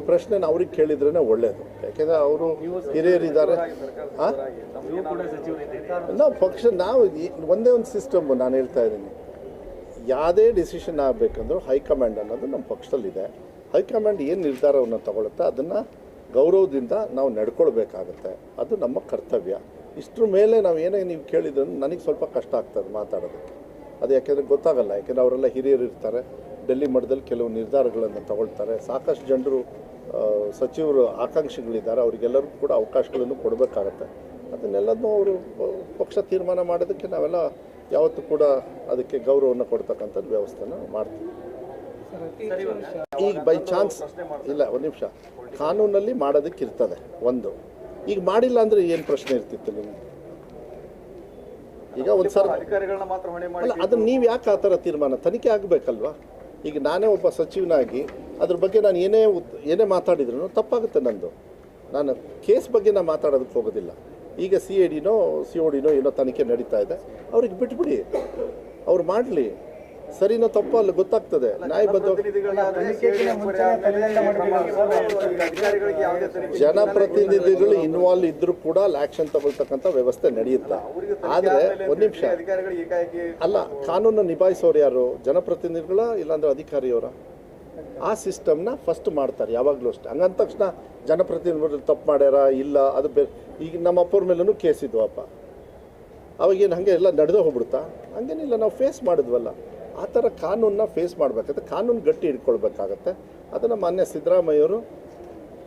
ಪ್ರಶ್ನೆನ ಅವ್ರಿಗೆ ಕೇಳಿದ್ರೇ ಒಳ್ಳೆಯದು. ಯಾಕೆಂದರೆ ಅವರು ಹಿರಿಯರಿದ್ದಾರೆ. ನಾವು ಪಕ್ಷ ನಾವು ಒಂದೇ ಒಂದು ಸಿಸ್ಟಮ್ಮು ನಾನು ಹೇಳ್ತಾ ಇದ್ದೀನಿ. ಯಾವುದೇ ಡಿಸಿಷನ್ ಆಗಬೇಕಂದ್ರೂ ಹೈಕಮಾಂಡ್ ಅನ್ನೋದು ನಮ್ಮ ಪಕ್ಷದಲ್ಲಿದೆ. ಹೈಕಮಾಂಡ್ ಏನು ನಿರ್ಧಾರವನ್ನು ತಗೊಳುತ್ತೆ ಅದನ್ನು ಗೌರವದಿಂದ ನಾವು ನಡ್ಕೊಳ್ಬೇಕಾಗತ್ತೆ. ಅದು ನಮ್ಮ ಕರ್ತವ್ಯ. ಇಷ್ಟರ ಮೇಲೆ ನಾವು ಏನೇ ನೀವು ಕೇಳಿದ್ರು ನನಗೆ ಸ್ವಲ್ಪ ಕಷ್ಟ ಆಗ್ತದೆ ಮಾತಾಡೋದಕ್ಕೆ. ಅದು ಯಾಕೆಂದರೆ ಗೊತ್ತಾಗಲ್ಲ. ಯಾಕೆಂದರೆ ಅವರೆಲ್ಲ ಹಿರಿಯರು ಇರ್ತಾರೆ. ಡೆಲ್ಲಿ ಮಟ್ಟದಲ್ಲಿ ಕೆಲವು ನಿರ್ಧಾರಗಳನ್ನು ತಗೊಳ್ತಾರೆ. ಸಾಕಷ್ಟು ಜನರು ಸಚಿವರು ಆಕಾಂಕ್ಷಿಗಳಿದ್ದಾರೆ. ಅವರಿಗೆಲ್ಲರಿಗೂ ಕೂಡ ಅವಕಾಶಗಳನ್ನು ಕೊಡಬೇಕಾಗತ್ತೆ. ಅದನ್ನೆಲ್ಲದನ್ನೂ ಅವರು ಪಕ್ಷ ತೀರ್ಮಾನ ಮಾಡೋದಕ್ಕೆ ನಾವೆಲ್ಲ ಯಾವತ್ತೂ ಕೂಡ ಅದಕ್ಕೆ ಗೌರವವನ್ನು ಕೊಡ್ತಕ್ಕಂಥದ್ದು ವ್ಯವಸ್ಥೆನ ಮಾಡ್ತೀವಿ. ಈಗ ಬೈ ಚಾನ್ಸ್ ಇಲ್ಲ, ಒಂದು ನಿಮಿಷ, ಕಾನೂನಲ್ಲಿ ಮಾಡೋದಕ್ಕೆ ಇರ್ತದೆ ಒಂದು. ಈಗ ಮಾಡಿಲ್ಲ ಅಂದರೆ ಏನು ಪ್ರಶ್ನೆ ಇರ್ತಿತ್ತು ನಿಮ್ಗೆ? ಈಗ ಒಂದು ಸಲ ಅಲ್ಲ, ಅದನ್ನು ನೀವು ಯಾಕೆ ಆ ಥರ ತೀರ್ಮಾನ ತನಿಖೆ ಆಗಬೇಕಲ್ವಾ? ಈಗ ನಾನೇ ಒಬ್ಬ ಸಚಿವನಾಗಿ ಅದ್ರ ಬಗ್ಗೆ ನಾನು ಏನೇ ಮಾತಾಡಿದ್ರು ತಪ್ಪಾಗುತ್ತೆ ನಂದು. ನಾನು ಕೇಸ್ ಬಗ್ಗೆ ನಾನು ಮಾತಾಡೋದಕ್ಕೆ ಹೋಗೋದಿಲ್ಲ. ಈಗ CIDನೋ CODನೋ ಏನೋ ತನಿಖೆ ನಡೀತಾ ಇದೆ, ಅವ್ರಿಗೆ ಬಿಟ್ಬಿಡಿ, ಅವ್ರು ಮಾಡಲಿ. ಸರಿನೋ ತಪ್ಪು ಅಲ್ಲಿ ಗೊತ್ತಾಗ್ತದೆ. ನ್ಯಾಯಬದ್ಧ ಜನಪ್ರತಿನಿಧಿಗಳು ಇನ್ವಾಲ್ವ್ ಇದ್ರೂ ಕೂಡ ಆಕ್ಷನ್ ತಗೊಳ್ತಕ್ಕಂಥ ವ್ಯವಸ್ಥೆ ನಡೆಯುತ್ತೆ. ಆದರೆ ಒಂದು ನಿಮಿಷ, ಅಲ್ಲ, ಕಾನೂನು ನಿಭಾಯಿಸೋರು ಯಾರು? ಜನಪ್ರತಿನಿಧಿಗಳ ಇಲ್ಲಾಂದ್ರೆ ಅಧಿಕಾರಿಯವರ? ಆ ಸಿಸ್ಟಮ್ನ ಫಸ್ಟ್ ಮಾಡ್ತಾರೆ ಯಾವಾಗಲೂ ಅಷ್ಟೇ. ಹಂಗಂದ ತಕ್ಷಣ ಜನಪ್ರತಿನಿಧಿಗಳು ತಪ್ಪು ಮಾಡ್ಯಾರ ಇಲ್ಲ ಅದು ಬೇರೆ. ಈಗ ನಮ್ಮ ಅಪ್ಪವ್ರ ಮೇಲೂ ಕೇಸ್ ಇದ್ವಪ್ಪ, ಅವಾಗೇನು ಹಾಗೆ ಎಲ್ಲ ನಡೆದೇ ಹೋಗ್ಬಿಡ್ತಾ? ಹಂಗೇನಿಲ್ಲ, ನಾವು ಫೇಸ್ ಮಾಡಿದ್ವಲ್ಲ. ಆ ಥರ ಕಾನೂನನ್ನ ಫೇಸ್ ಮಾಡಬೇಕಾಗುತ್ತೆ. ಕಾನೂನು ಗಟ್ಟಿ ಹಿಡ್ಕೊಳ್ಬೇಕಾಗತ್ತೆ. ಅದನ್ನು ಮಾನ್ಯ ಸಿದ್ದರಾಮಯ್ಯವರು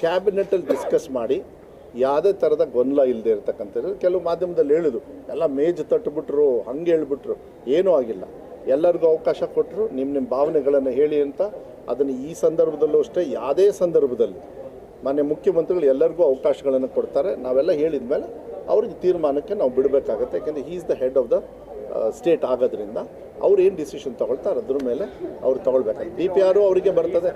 ಕ್ಯಾಬಿನೆಟಲ್ಲಿ ಡಿಸ್ಕಸ್ ಮಾಡಿ ಯಾವುದೇ ಥರದ ಗೊಂದಲ ಇಲ್ಲದೆ ಇರತಕ್ಕಂಥದ್ದು. ಕೆಲವು ಮಾಧ್ಯಮದಲ್ಲಿ ಹೇಳಿದ್ರು ಎಲ್ಲ ಮೇಜು ತಟ್ಟುಬಿಟ್ರು, ಹಂಗೆ ಹೇಳ್ಬಿಟ್ರು. ಏನೂ ಆಗಿಲ್ಲ. ಎಲ್ಲರಿಗೂ ಅವಕಾಶ ಕೊಟ್ಟರು ನಿಮ್ಮ ಭಾವನೆಗಳನ್ನು ಹೇಳಿ ಅಂತ. ಅದನ್ನು ಈ ಸಂದರ್ಭದಲ್ಲೂ ಅಷ್ಟೇ, ಯಾವುದೇ ಸಂದರ್ಭದಲ್ಲಿ ಮಾನ್ಯ ಮುಖ್ಯಮಂತ್ರಿಗಳು ಎಲ್ಲರಿಗೂ ಅವಕಾಶಗಳನ್ನು ಕೊಡ್ತಾರೆ. ನಾವೆಲ್ಲ ಹೇಳಿದ ಮೇಲೆ ಅವ್ರಿಗೆ ತೀರ್ಮಾನಕ್ಕೆ ನಾವು ಬಿಡಬೇಕಾಗತ್ತೆ. ಯಾಕೆಂದರೆ he is the head of the state ಆಗೋದ್ರಿಂದ ಅವ್ರು ಏನು ಡಿಸಿಷನ್ ತೊಗೊಳ್ತಾರೆ ಅದ್ರ ಮೇಲೆ ಅವ್ರು ತೊಗೊಳ್ಬೇಕಾಗುತ್ತೆ. DPR ಅವರಿಗೆ ಬರ್ತದೆ.